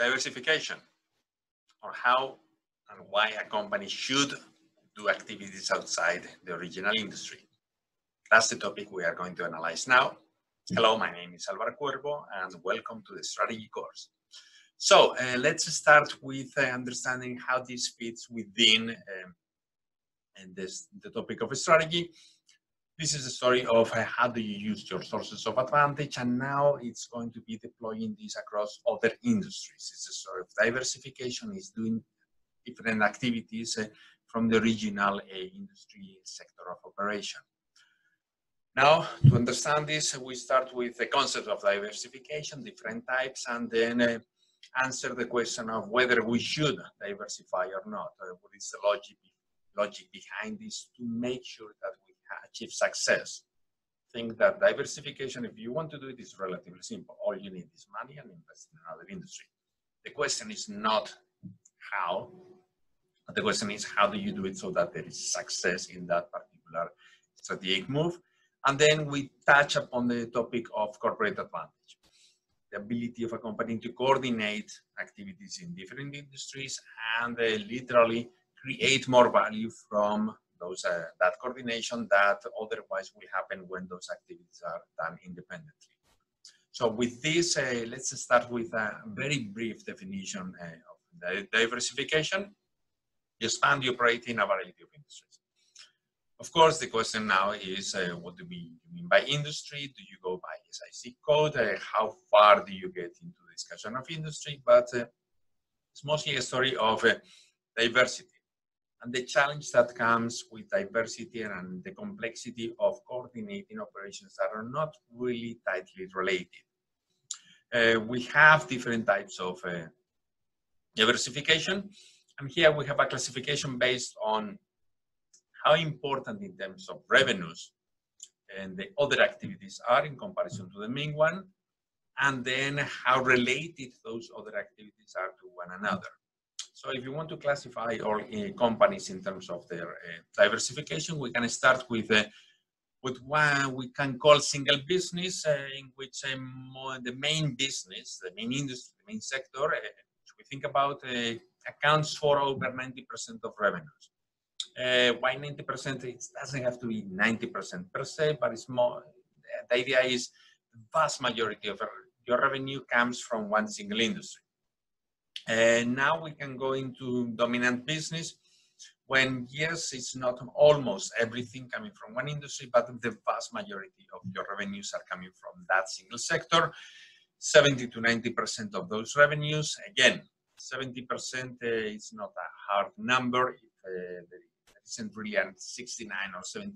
diversification, or how and why a company should do activities outside the original industry. That's the topic we are going to analyze now. Hello, my name is Álvaro Cuervo, and welcome to the strategy course. So let's start with understanding how this fits within the topic of strategy. This is the story of how do you use your sources of advantage, and now it's going to be deploying this across other industries. It's a story of diversification, is doing different activities from the original industry sector of operation. Now, to understand this, we start with the concept of diversification, different types, and then answer the question of whether we should diversify or not. What is the logic behind this to make sure that we achieve success? I think that diversification, if you want to do it, is relatively simple. All you need is money and invest in another industry. The question is not how, but the question is how do you do it so that there is success in that particular strategic move. And then we touch upon the topic of corporate advantage, the ability of a company to coordinate activities in different industries and literally create more value from those that coordination that otherwise will happen when those activities are done independently. So with this, let's start with a very brief definition of diversification. You expand, you operate in a variety of industries. Of course, the question now is, what do we mean by industry? Do you go by SIC code? How far do you get into the discussion of industry? But it's mostly a story of diversity and the challenge that comes with diversity and the complexity of coordinating operations that are not really tightly related. We have different types of diversification, and here we have a classification based on how important in terms of revenues and the other activities are in comparison to the main one, and then how related those other activities are to one another. So if you want to classify all companies in terms of their diversification, we can start with what we can call single business, in which the main business, the main industry, the main sector, which we think about, accounts for over 90% of revenues. Why 90%? It doesn't have to be 90% per se, but it's more, the idea is the vast majority of your revenue comes from one single industry. Now we can go into dominant business when, yes, it's not almost everything coming from one industry, but the vast majority of your revenues are coming from that single sector. 70 to 90% of those revenues, again, 70% is not a hard number. There isn't really a 69 or 70,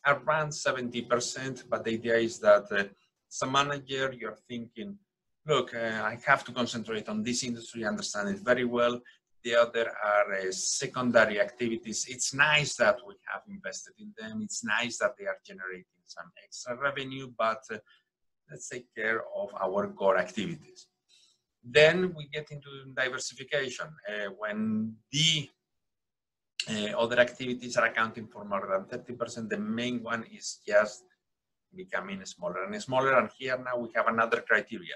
around 70%, but the idea is that as a manager, you're thinking, look, I have to concentrate on this industry, understand it very well. The other are secondary activities. It's nice that we have invested in them. It's nice that they are generating some extra revenue, but let's take care of our core activities. Then we get into diversification. When the other activities are accounting for more than 30%, the main one is just becoming smaller and smaller. And here now we have another criteria.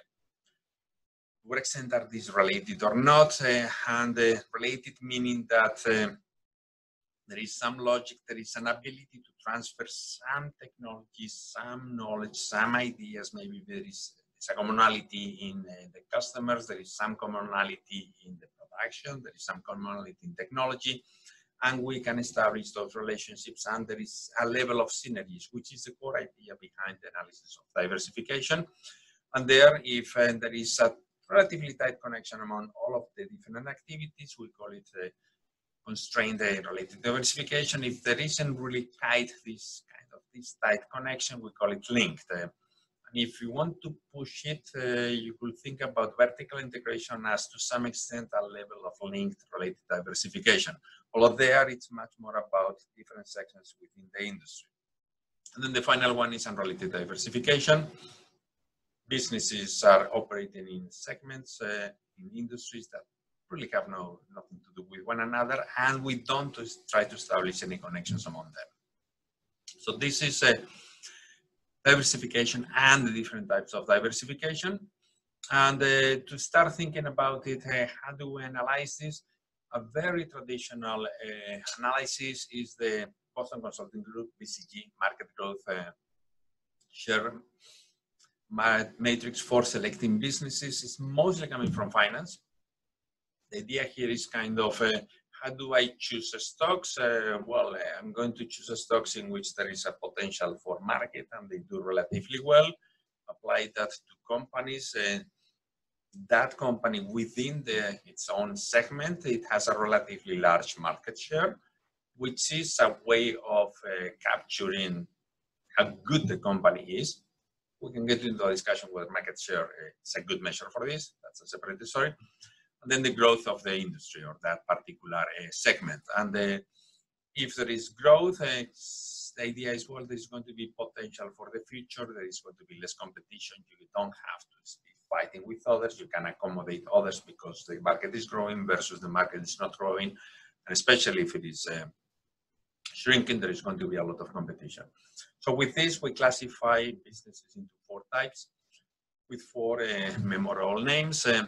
To what extent are these related or not? And related meaning that there is some logic, there is an ability to transfer some technology, some knowledge, some ideas. Maybe there is a commonality in the customers, there is some commonality in the production, there is some commonality in technology, and we can establish those relationships, and there is a level of synergies, which is the core idea behind the analysis of diversification. And there, if there is a relatively tight connection among all of the different activities, we call it constrained related diversification. If there isn't really tight, this tight connection, we call it linked. And if you want to push it, you could think about vertical integration as to some extent a level of linked related diversification. Although there, it's much more about different sections within the industry. And then the final one is unrelated diversification. Businesses are operating in segments, in industries that really have nothing to do with one another, and we don't try to establish any connections among them. So this is diversification and the different types of diversification. And to start thinking about it, how do we analyze this? A very traditional analysis is the Boston Consulting Group, BCG Market Growth Share Matrix for selecting businesses. Is mostly coming from finance. The idea here is kind of how do I choose stocks? I'm going to choose stocks in which there is a potential for market and they do relatively well. Apply that to companies. That company within its own segment, it has a relatively large market share, which is a way of capturing how good the company is. We can get into a discussion whether market share is a good measure for this. That's a separate story. And then the growth of the industry or that particular segment. And if there is growth, the idea is, well, there's going to be potential for the future. There is going to be less competition. You don't have to be fighting with others. You can accommodate others because the market is growing versus the market is not growing. And especially if it is shrinking, there is going to be a lot of competition. So with this, we classify businesses into 4 types with 4 memorable names. A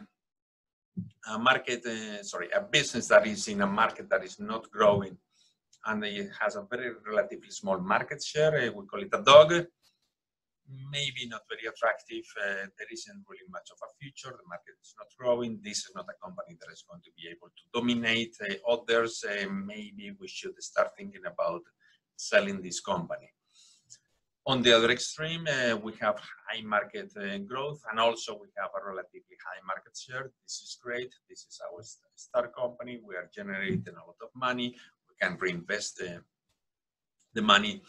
business that is in a market that is not growing and it has a very relatively small market share. We call it a dog. Maybe not very attractive. There isn't really much of a future. The market is not growing. This is not a company that is going to be able to dominate others. Maybe we should start thinking about selling this company. On the other extreme, we have high market growth, and also we have a relatively high market share. This is great. This is our star company. We are generating a lot of money. We can reinvest the money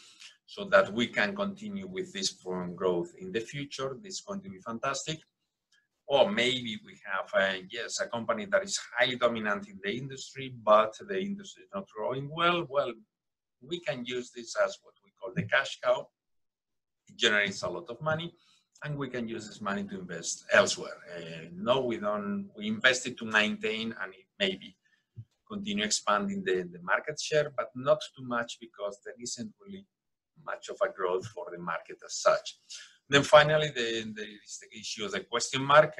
so that we can continue with this strong growth in the future. This is going to be fantastic. Or maybe we have, a company that is highly dominant in the industry, but the industry is not growing well. Well, we can use this as what we call the cash cow. It generates a lot of money, and we can use this money to invest elsewhere. No, we don't. We invest it to maintain and maybe continue expanding the market share, but not too much because there isn't really much of a growth for the market as such. Then finally, there is the issue of the question mark.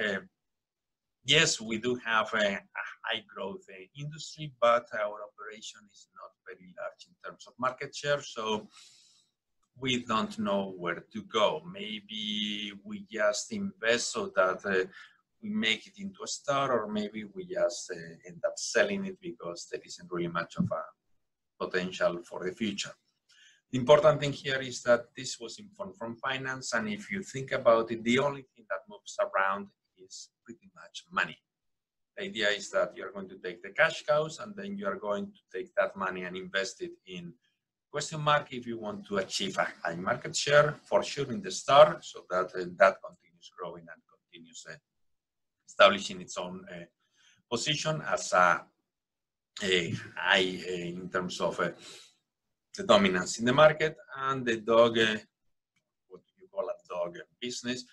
Yes, we do have a high growth industry, but our operation is not very large in terms of market share. So we don't know where to go. Maybe we just invest so that we make it into a star, or maybe we just end up selling it because there isn't really much of a potential for the future. The important thing here is that this was informed from finance, and if you think about it, the only thing that moves around is pretty much money. The idea is that you're going to take the cash cows, and then you're going to take that money and invest it in question mark if you want to achieve a high market share, for sure in the star, so that that continues growing and continues establishing its own position as a high in terms of the dominance in the market. And the dog, what you call a dog business,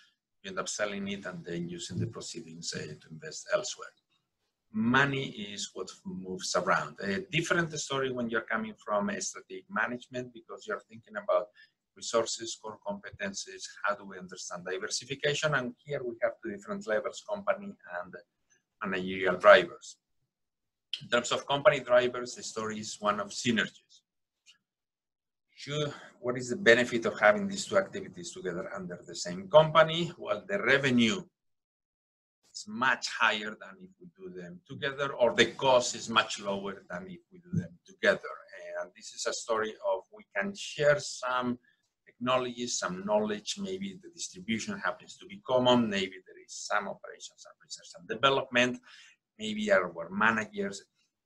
you end up selling it and then using the proceedings to invest elsewhere. Money is what moves around. A different story when you're coming from a strategic management, because you're thinking about resources, core competencies, how do we understand diversification? And here we have 2 different levels, company and managerial drivers. In terms of company drivers, the story is one of synergies. What is the benefit of having these 2 activities together under the same company? Well, the revenue is much higher than if we do them together, or the cost is much lower than if we do them together. And this is a story of we can share some technologies, some knowledge, maybe the distribution happens to be common, maybe there is some operations and research and development, maybe our managers.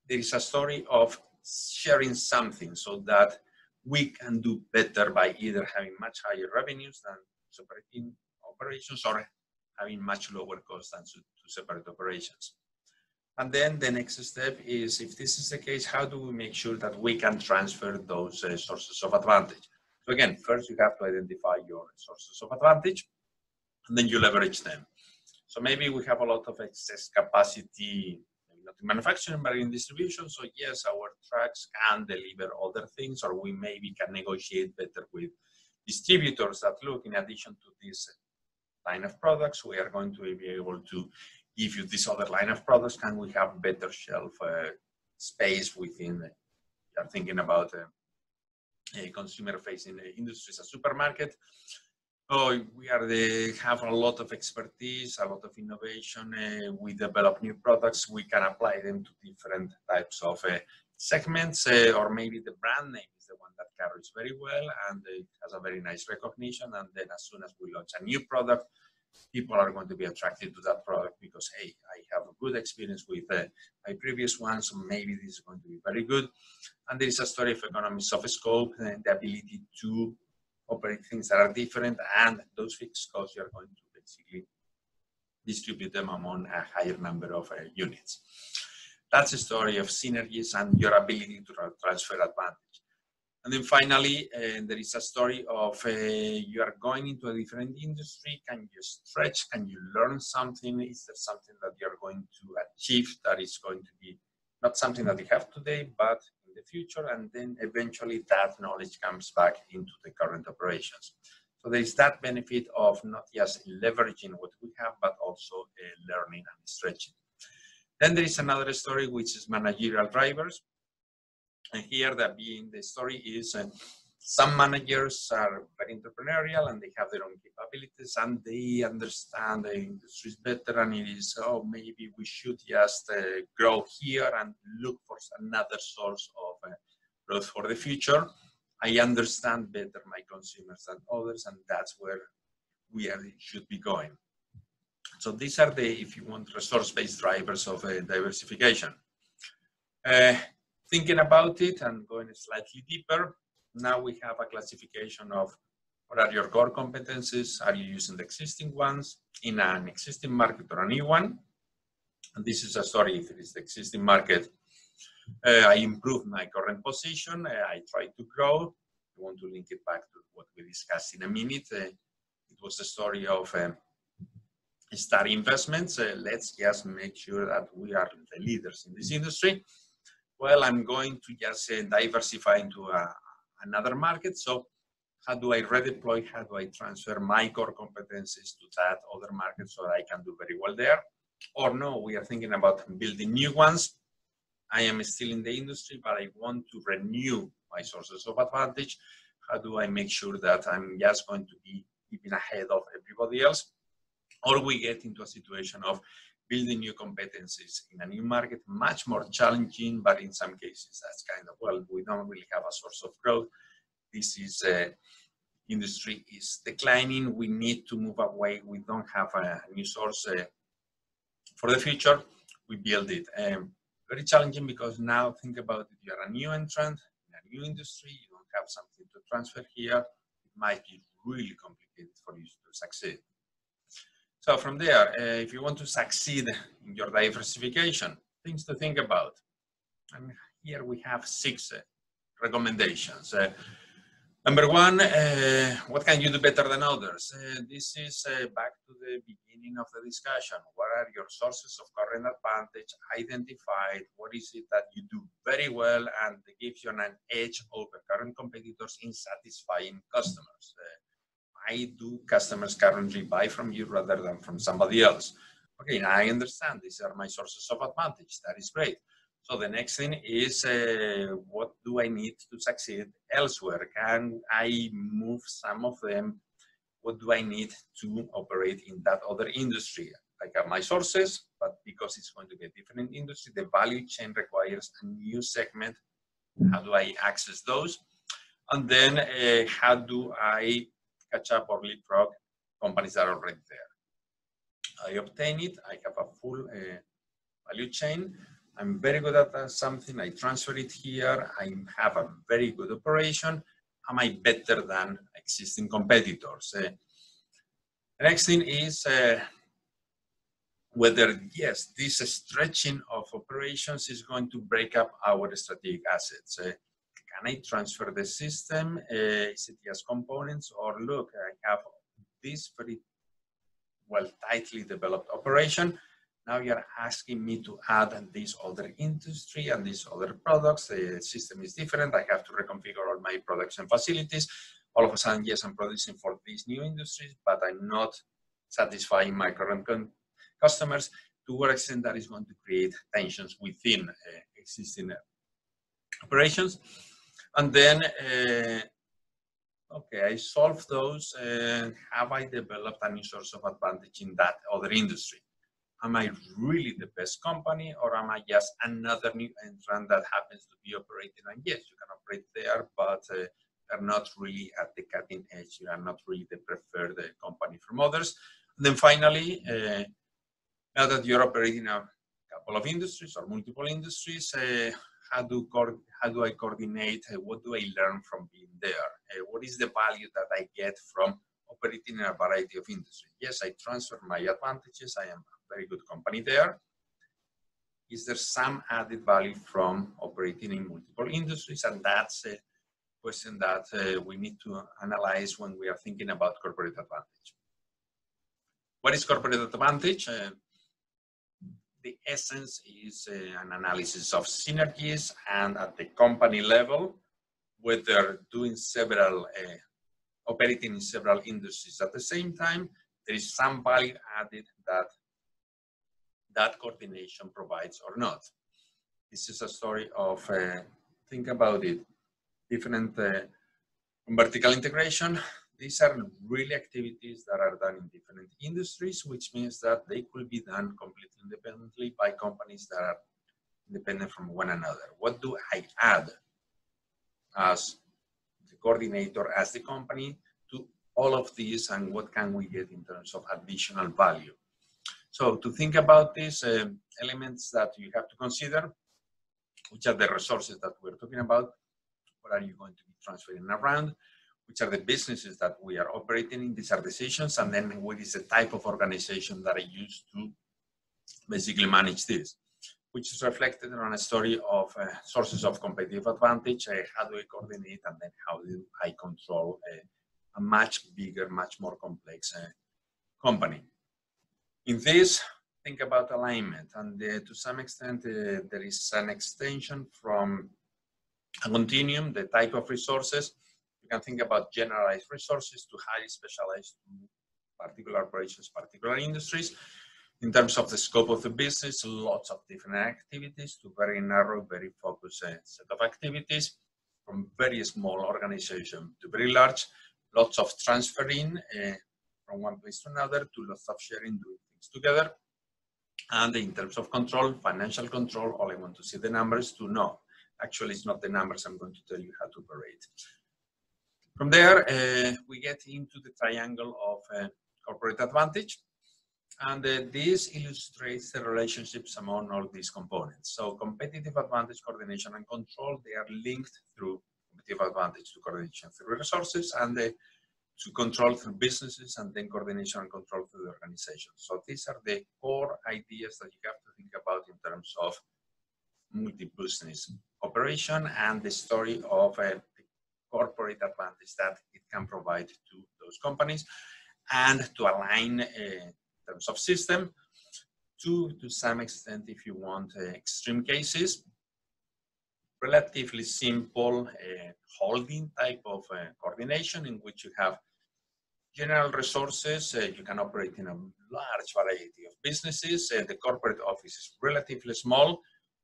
There is a story of sharing something so that we can do better by either having much higher revenues than separating operations, or having much lower costs than to separate operations. And then the next step is, if this is the case, how do we make sure that we can transfer those sources of advantage? So again, first you have to identify your sources of advantage, and then you leverage them. So maybe we have a lot of excess capacity, maybe not in manufacturing, but in distribution. So yes, our trucks can deliver other things, or we maybe can negotiate better with distributors that look, in addition to this line of products. We are going to be able to give you this other line of products, and we have better shelf space within. You're thinking about consumer-facing industries, a supermarket. So we have a lot of expertise, a lot of innovation. We develop new products. We can apply them to different types of segments, or maybe the brand name is the one that carries very well and it has a very nice recognition. And then as soon as we launch a new product, people are going to be attracted to that product because, hey, I have a good experience with my previous one, so maybe this is going to be very good. And there is a story of economies of scope and the ability to operate things that are different, and those fixed costs, you're going to basically distribute them among a higher number of units. That's a story of synergies and your ability to transfer advantage. And then finally, there is a story of you are going into a different industry. Can you stretch? Can you learn something? Is there something that you're going to achieve that is going to be not something that you have today, but in the future? And then eventually that knowledge comes back into the current operations. So there is that benefit of not just leveraging what we have, but also learning and stretching. Then there is another story, which is managerial drivers. And here the story is some managers are very entrepreneurial and they have their own capabilities and they understand the industries better, and it is, oh, maybe we should just grow here and look for another source of growth for the future. I understand better my consumers than others, and that's where we should be going. So these are the, if you want, resource-based drivers of diversification. Thinking about it and going slightly deeper, now we have a classification of what are your core competencies. Are you using the existing ones in an existing market or a new one? And this is a story. If it is the existing market, I improved my current position. I try to grow. I want to link it back to what we discussed in a minute. It was the story of start investments. Let's just make sure that we are the leaders in this industry. Well, I'm going to just diversify into another market. So how do I redeploy? How do I transfer my core competencies to that other market so that I can do very well there? Or no, we are thinking about building new ones. I am still in the industry, but I want to renew my sources of advantage. How do I make sure that I'm just going to be keeping ahead of everybody else? Or we get into a situation of building new competencies in a new market, much more challenging, but in some cases that's kind of, well, we don't really have a source of growth. This is industry is declining. We need to move away. We don't have a new source for the future. We build it. Very challenging because now think about it. You're a new entrant in a new industry. You don't have something to transfer here. It might be really complicated for you to succeed. So from there, if you want to succeed in your diversification, things to think about. And here we have 6 recommendations. Number 1, what can you do better than others? This is back to the beginning of the discussion. What are your sources of current advantage? Identified. What is it that you do very well and gives you an edge over current competitors in satisfying customers? Why do customers currently buy from you rather than from somebody else? Okay, now I understand these are my sources of advantage. That is great. So the next thing is, what do I need to succeed elsewhere? Can I move some of them? What do I need to operate in that other industry? I have my sources, but because it's going to be a different industry, the value chain requires a new segment. How do I access those? And then how do I catch up or leapfrog companies that are already there? I obtain it. I have a full value chain. I'm very good at something. I transfer it here. I have a very good operation. Am I better than existing competitors? The next thing is whether, yes, this stretching of operations is going to break up our strategic assets. Can I transfer the system? Is it just components? Or look, I have this very well tightly developed operation. Now you're asking me to add this other industry and these other products. The system is different. I have to reconfigure all my production facilities. All of a sudden, yes, I'm producing for these new industries, but I'm not satisfying my current customers, to what extent that is going to create tensions within existing operations. And then, okay, I solved those. Have I developed a new source of advantage in that other industry? Am I really the best company, or am I just another new entrant that happens to be operating? And yes, you can operate there, but are not really at the cutting edge. You are not really the preferred company from others. And then finally, now that you're operating a couple of industries or multiple industries, how do I coordinate? What do I learn from being there? What is the value that I get from operating in a variety of industries? Yes, I transfer my advantages. I am a very good company there. Is there some added value from operating in multiple industries? And that's a question that we need to analyze when we are thinking about corporate advantage. What is corporate advantage? The essence is an analysis of synergies, and at the company level, whether doing several, operating in several industries at the same time, there is some value added that coordination provides or not. This is a story of, think about it, different vertical integration. These are really activities that are done in different industries, which means that they could be done completely independently by companies that are independent from one another. What do I add as the coordinator, as the company, to all of these, and what can we get in terms of additional value? So to think about these elements that you have to consider, which are the resources that we're talking about, what are you going to be transferring around, which are the businesses that we are operating in, these are decisions, and then what is the type of organization that I use to basically manage this, which is reflected on a story of sources of competitive advantage, how do I coordinate, and then how do I control a much bigger, much more complex company. In this, think about alignment, and to some extent there is an extension from a continuum, the type of resources. You can think about generalized resources to highly specialized particular operations, particular industries. In terms of the scope of the business, lots of different activities to very narrow, very focused set of activities, from very small organization to very large, lots of transferring from one place to another, to lots of sharing, doing things together. And in terms of control, financial control, all I want to see the numbers to know. Actually, it's not the numbers, I'm going to tell you how to operate. From there, we get into the triangle of corporate advantage. And this illustrates the relationships among all these components. So competitive advantage, coordination, and control, they are linked through competitive advantage to coordination through resources, and to control through businesses, and then coordination and control through the organization. So these are the core ideas that you have to think about in terms of multi-business operation and the story of the corporate advantage that it can provide to those companies, and to align in terms of system to some extent, if you want, extreme cases, relatively simple holding type of coordination in which you have general resources. You can operate in a large variety of businesses. The corporate office is relatively small.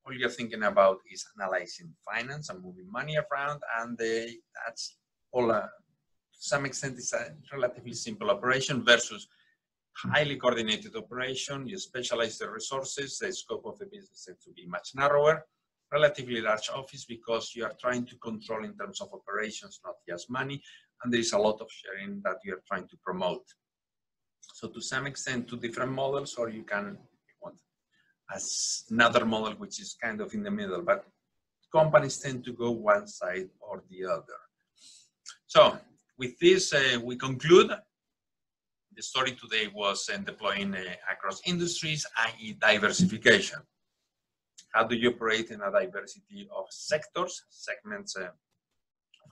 All you're thinking about is analyzing finance and moving money around, and that's all. To some extent, it's a relatively simple operation versus highly coordinated operation. You specialize the resources, the scope of the business tends to be much narrower, relatively large office because you are trying to control in terms of operations, not just money, and there is a lot of sharing that you are trying to promote. So to some extent, two different models, or you can want as another model which is kind of in the middle, but companies tend to go one side or the other. So with this, we conclude. The story today was deploying across industries, i.e. diversification. How do you operate in a diversity of sectors, segments of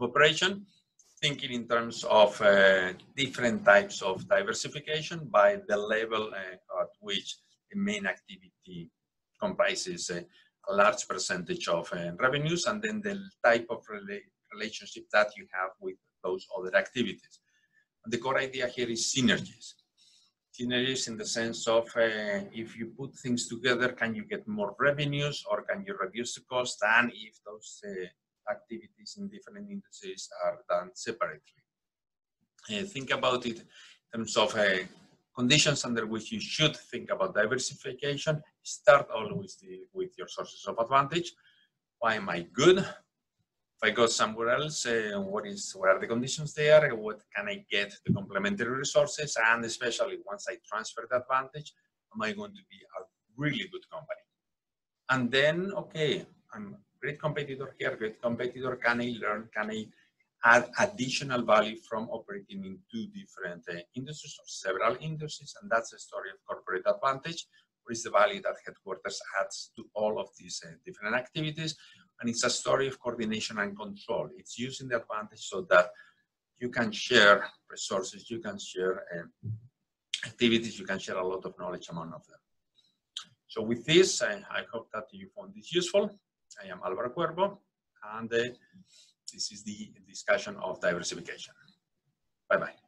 operation? Thinking in terms of different types of diversification by the level at which the main activity comprises a large percentage of revenues, and then the type of relationship that you have with those other activities. And the core idea here is synergies. synergies in the sense of if you put things together, can you get more revenues or can you reduce the cost? And if those activities in different industries are done separately. Think about it in terms of conditions under which you should think about diversification. Start always with your sources of advantage. Why am I good? If I go somewhere else, what are the conditions there? What can I get the complementary resources? And especially once I transfer the advantage, am I going to be a really good company? And then, okay, I'm a great competitor here, great competitor. Can I learn? Can I add additional value from operating in two different industries or several industries? And that's the story of corporate advantage. What is the value that headquarters adds to all of these different activities? And it's a story of coordination and control. It's using the advantage so that you can share resources, you can share activities, you can share a lot of knowledge among of them. So with this, I hope that you found this useful. I am Álvaro Cuervo, and this is the discussion of diversification. Bye-bye.